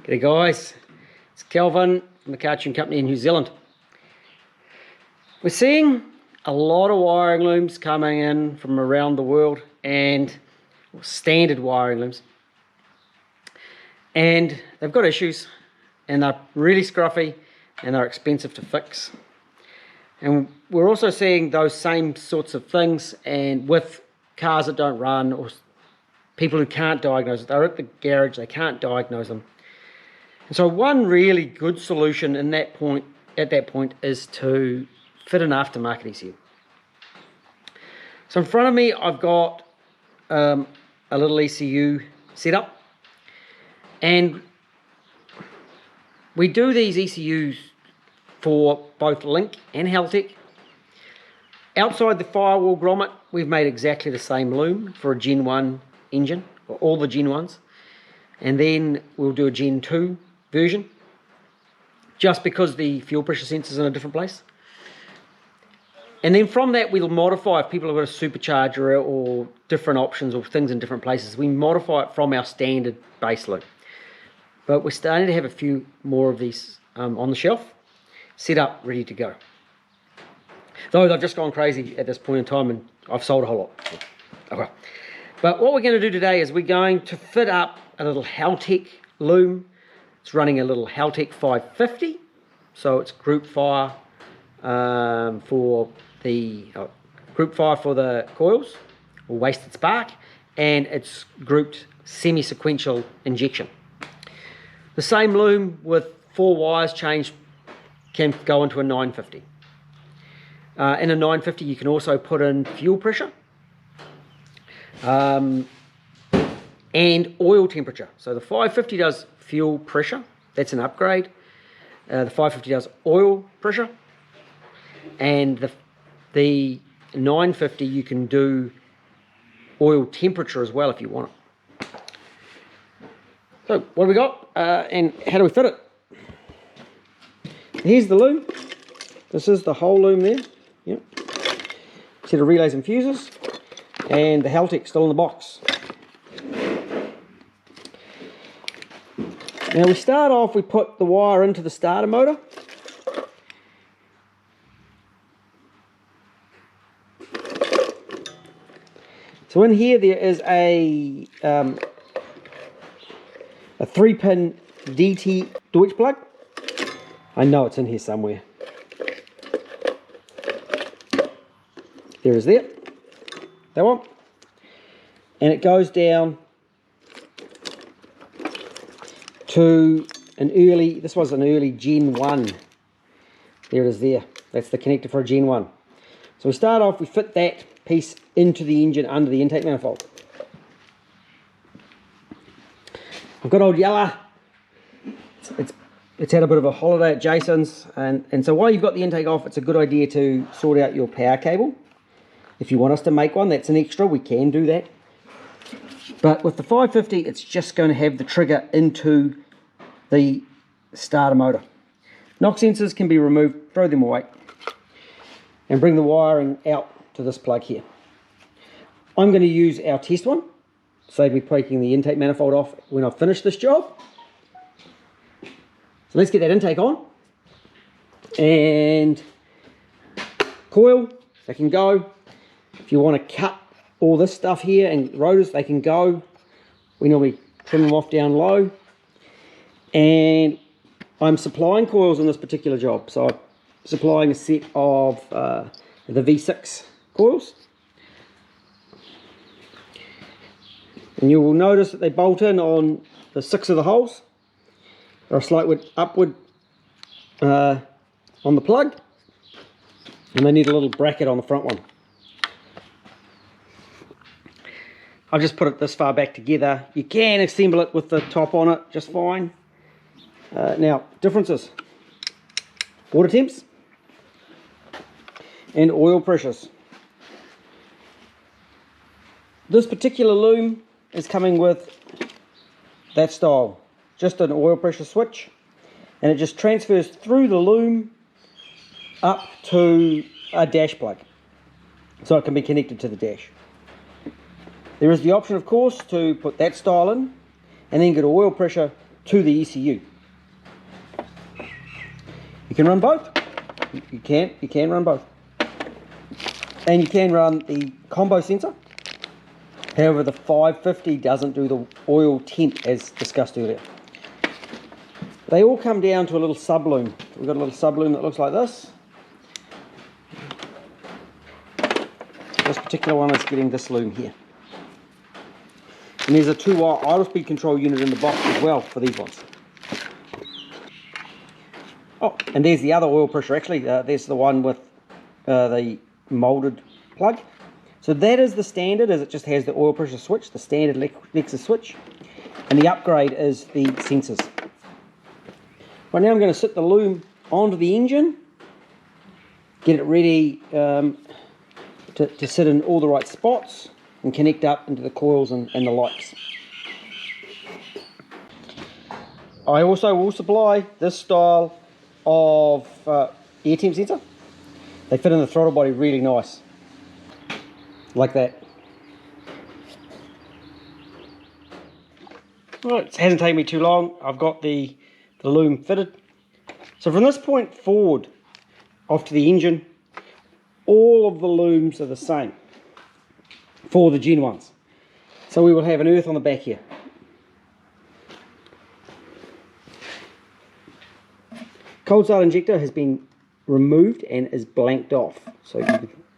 G'day guys, it's Kelvin from the Cartoon Company in New Zealand. We're seeing a lot of wiring looms coming in from around the world, and standard wiring looms, and they've got issues and they're really scruffy and they're expensive to fix. And we're also seeing those same sorts of things and with cars that don't run, or people who can't diagnose it. They're at the garage, they can't diagnose them. And so one really good solution at that point is to fit an aftermarket ECU. So in front of me I've got a little ECU setup, and we do these ECUs for both Link and Haltech. Outside the firewall grommet we've made exactly the same loom for a Gen 1 engine, or all the Gen 1s, and then we'll do a Gen 2 version, just because the fuel pressure sensor is in a different place. And then from that we'll modify, if people have got a supercharger or different options or things in different places, we modify it from our standard base loom. But we're starting to have a few more of these on the shelf, set up, ready to go. Though they've just gone crazy at this point in time and I've sold a whole lot. Okay. But what we're going to do today is we're going to fit up a little Haltech loom. It's running a little Haltech 550, so it's group fire for the coils, or wasted spark, and it's grouped semi-sequential injection. The same loom with 4 wires changed can go into a 950. In a 950 you can also put in fuel pressure and oil temperature. So the 550 does fuel pressure, that's an upgrade. The 550 does oil pressure, and the 950 you can do oil temperature as well if you want it. So what have we got, and how do we fit it? Here's the loom. This is the whole loom there. Yep. Set of relays and fuses, and the Haltech still in the box. Now we start off, we put the wire into the starter motor. So in here there is a 3-pin DT Deutsch plug. I know it's in here somewhere. There is that one. And it goes down to an early, this was an early Gen 1. There it is there. That's the connector for a Gen 1. So we start off, we fit that piece into the engine under the intake manifold. I've got old Yella. It's had a bit of a holiday at Jason's, and so while you've got the intake off, it's a good idea to sort out your power cable. If you want us to make one, that's an extra, we can do that. But with the 550, it's just going to have the trigger into the starter motor. Knock sensors can be removed, throw them away, and bring the wiring out to this plug here. I'm going to use our test one, save me breaking the intake manifold off when I finish this job. So let's get that intake on, and coil, they can go. If you want to cut all this stuff here and rotors, they can go. We normally trim them off down low, and I'm supplying coils on this particular job, so I'm supplying a set of the V6 coils, and you will notice that they bolt in on the 6 of the holes. They're a slight upward on the plug, and they need a little bracket on the front one. I've just put it this far back together. You can assemble it with the top on it just fine. Now, differences: water temps and oil pressures. This particular loom is coming with that style, just an oil pressure switch, and it just transfers through the loom up to a dash plug, so it can be connected to the dash. There is the option, of course, to put that style in and then get oil pressure to the ECU. You can run both. You can run both. And you can run the combo sensor. However, the 550 doesn't do the oil temp as discussed earlier. They all come down to a little subloom. We've got a little subloom that looks like this. This particular one is getting this loom here. And there's a 2-wire idle speed control unit in the box as well for these ones. Oh, and there's the other oil pusher actually. There's the one with the molded plug. So that is the standard, as it just has the oil pressure switch, the standard Lexus switch. And the upgrade is the sensors. Right now I'm going to sit the loom onto the engine, get it ready to sit in all the right spots and connect up into the coils and the lights. I also will supply this style of air temp sensor. They fit in the throttle body really nice, like that. Well, it hasn't taken me too long. I've got the loom fitted. So from this point forward, off to the engine, all of the looms are the same for the Gen 1s. So we will have an earth on the back here. Cold start injector has been removed and is blanked off, so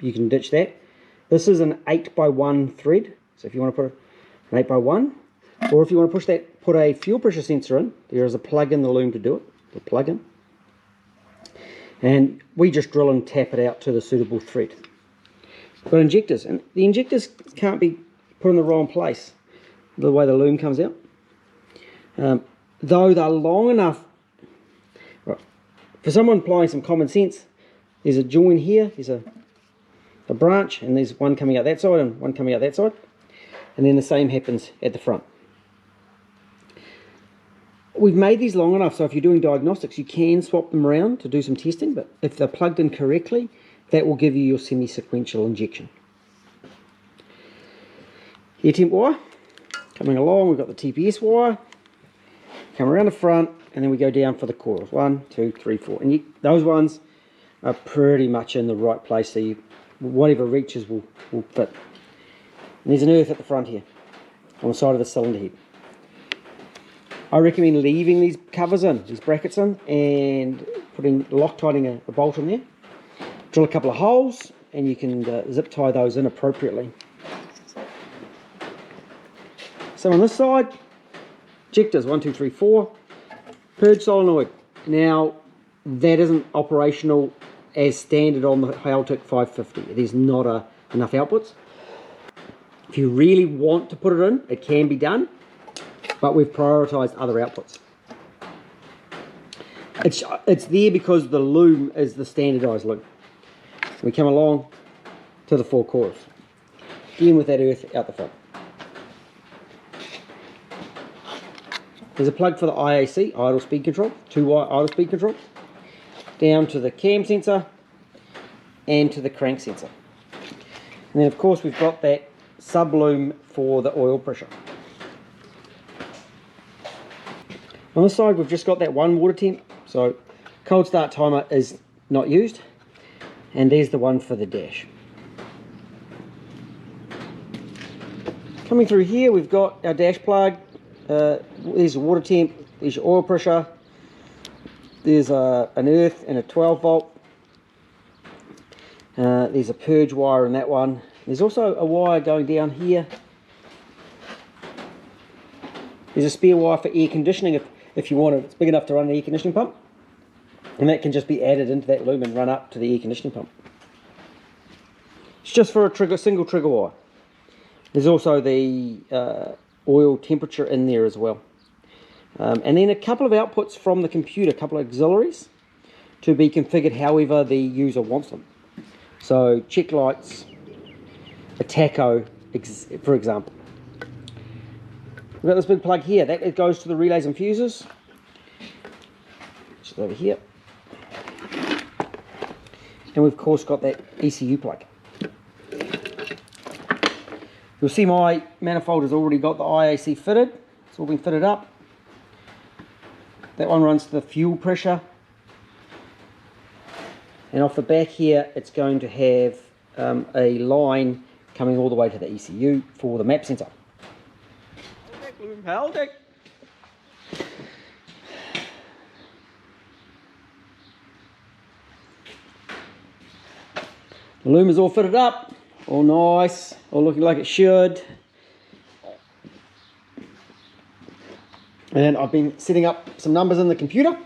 you can ditch that. This is an 8x1 thread, so if you want to put an 8x1, or if you want to put a fuel pressure sensor in, there is a plug in the loom to do it, the plug in. And we just drill and tap it out to the suitable thread. We've got injectors, and the injectors can't be put in the wrong place, the way the loom comes out. Though they're long enough, right, for someone applying some common sense, there's a join here, there's a branch, and there's one coming out that side and one coming out that side. And then the same happens at the front. We've made these long enough so if you're doing diagnostics you can swap them around to do some testing, but if they're plugged in correctly, that will give you your semi-sequential injection. Air temp wire coming along, we've got the TPS wire, come around the front, and then we go down for the coils. 1, 2, 3, 4, and those ones are pretty much in the right place, so whatever reaches will fit. And there's an earth at the front here on the side of the cylinder head. I recommend leaving these covers in, these brackets in, and Loctiting a bolt in there. Drill a couple of holes, and you can zip tie those in appropriately. So on this side, injectors 1, 2, 3, 4, purge solenoid. Now that isn't operational as standard on the Haltech 550. There's not enough outputs. If you really want to put it in, it can be done, but we've prioritized other outputs. It's there because the loom is the standardized loom. We come along to the 4 coils, again with that earth out the front. There's a plug for the IAC, idle speed control, 2-wire idle speed control, down to the cam sensor and to the crank sensor. And then of course we've got that sub loom for the oil pressure. On this side we've just got that one water temp, so cold start timer is not used, and there's the one for the dash. Coming through here we've got our dash plug, there's a water temp, there's your oil pressure, there's an earth and a 12 volt, there's a purge wire in that one, there's also a wire going down here, there's a spare wire for air conditioning if you want it. It's big enough to run an air conditioning pump, and that can just be added into that loom and run up to the air conditioning pump. It's just for a single trigger wire. There's also the oil temperature in there as well, and then a couple of outputs from the computer, a couple of auxiliaries to be configured however the user wants them. So check lights, a tacho for example. We've got this big plug here, it goes to the relays and fuses, which is over here. And we've of course got that ECU plug. You'll see my manifold has already got the IAC fitted, it's all been fitted up. That one runs to the fuel pressure. And off the back here, it's going to have a line coming all the way to the ECU for the map sensor. Haltech. The loom is all fitted up, all nice, all looking like it should. And I've been setting up some numbers in the computer.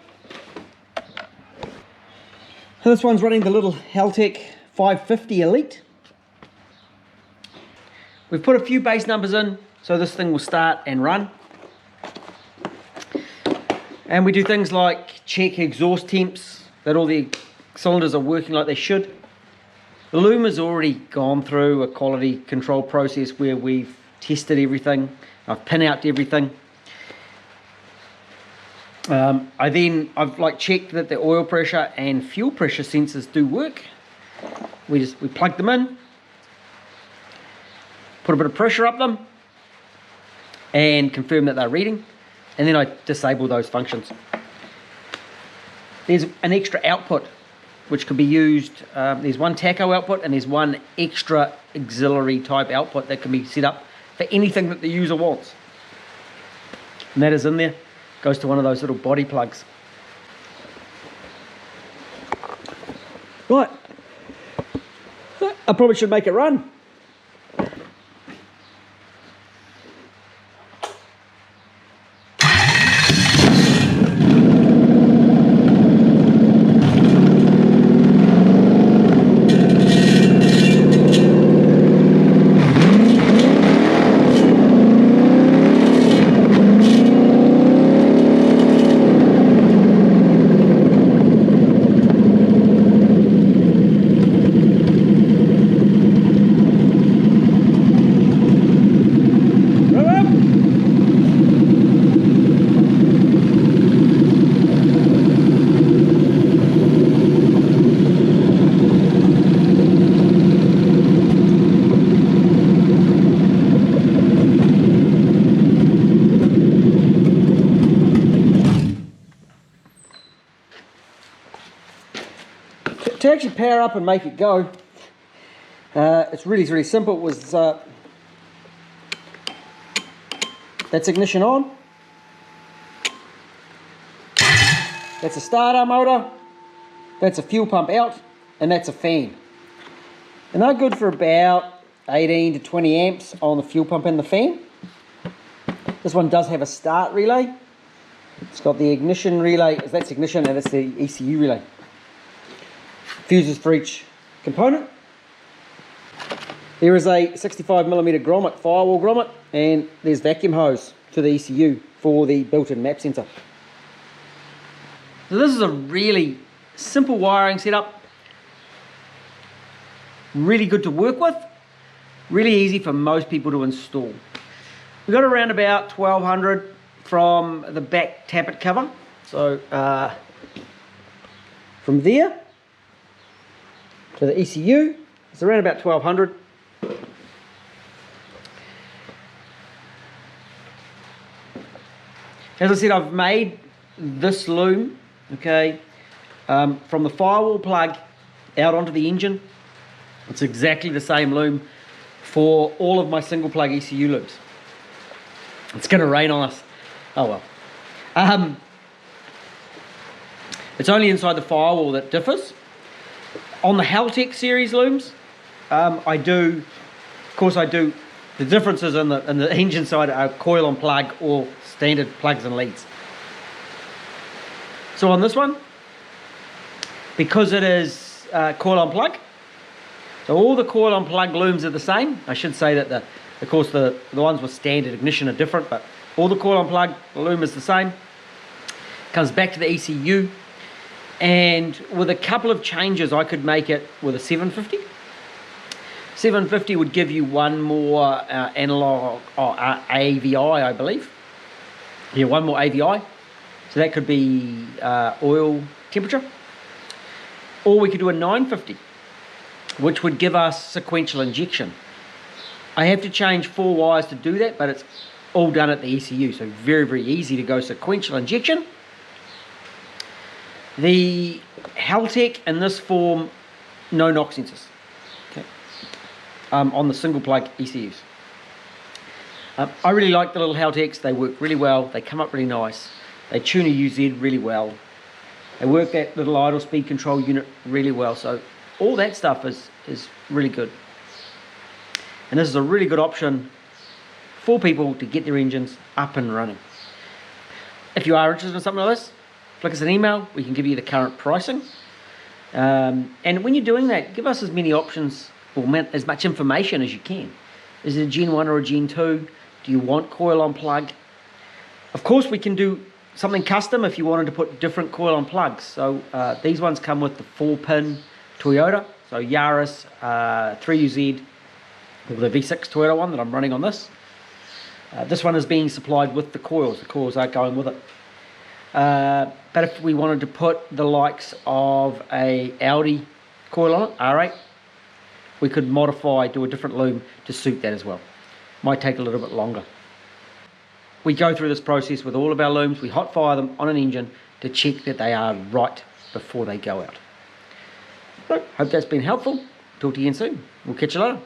So this one's running the little Haltech 550 Elite. We've put a few base numbers in, so this thing will start and run. And we do things like check exhaust temps, that all the cylinders are working like they should. The loom has already gone through a quality control process where we've tested everything. I've pin out everything. I've like checked that the oil pressure and fuel pressure sensors do work. We plug them in, put a bit of pressure up them, and confirm that they're reading, and then I disable those functions. There's an extra output which could be used. There's one tacho output and there's one extra auxiliary type output that can be set up for anything that the user wants, and that is in there. Goes to one of those little body plugs. Right, I probably should make it run. To actually power up and make it go, it's really simple. It was that's ignition on, that's a starter motor, that's a fuel pump out, and that's a fan. And they're good for about 18 to 20 amps on the fuel pump and the fan. This one does have a start relay. It's got the ignition relay, that's ignition, and it's the ECU relay. Fuses for each component. There is a 65mm grommet, firewall grommet, and there's vacuum hose to the ECU for the built-in map sensor. So this is a really simple wiring setup. Really good to work with. Really easy for most people to install. We got around about 1200 from the back tappet cover. So from there to the ECU, it's around about 1200. As I said, I've made this loom, okay, from the firewall plug out onto the engine. It's exactly the same loom for all of my single plug ECU looms. It's going to rain on us. Oh well. It's only inside the firewall that differs. On the Haltech series looms, I do the differences in the engine side are coil on plug or standard plugs and leads. So on this one, because it is coil on plug, so all the coil on plug looms are the same. I should say that of course the ones with standard ignition are different, but all the coil on plug loom is the same. Comes back to the ECU. And with a couple of changes, I could make it with a 750. 750 would give you one more analog AVI, I believe. Yeah, one more AVI. So that could be oil temperature. Or we could do a 950, which would give us sequential injection. I have to change 4 wires to do that, but it's all done at the ECU. So very easy to go sequential injection. The Haltech in this form, no knock sensors, okay, on the single plug ECUs. I really like the little Haltechs. They work really well. They come up really nice. They tune a UZ really well. They work that little idle speed control unit really well. So all that stuff is really good. And this is a really good option for people to get their engines up and running. If you are interested in something like this, flick us an email. We can give you the current pricing. And when you're doing that, give us as many options or as much information as you can. Is it a Gen 1 or a Gen 2? Do you want coil on plug? Of course, we can do something custom if you wanted to put different coil on plugs. So these ones come with the 4-pin Toyota. So Yaris 3UZ, or the V6 Toyota one that I'm running on this. This one is being supplied with the coils. The coils are going with it. But if we wanted to put the likes of a Audi coil on it, R8, we could modify, do a different loom to suit that as well. Might take a little bit longer. We go through this process with all of our looms. We hot fire them on an engine to check that they are right before they go out. So, hope that's been helpful. Talk to you again soon. We'll catch you later.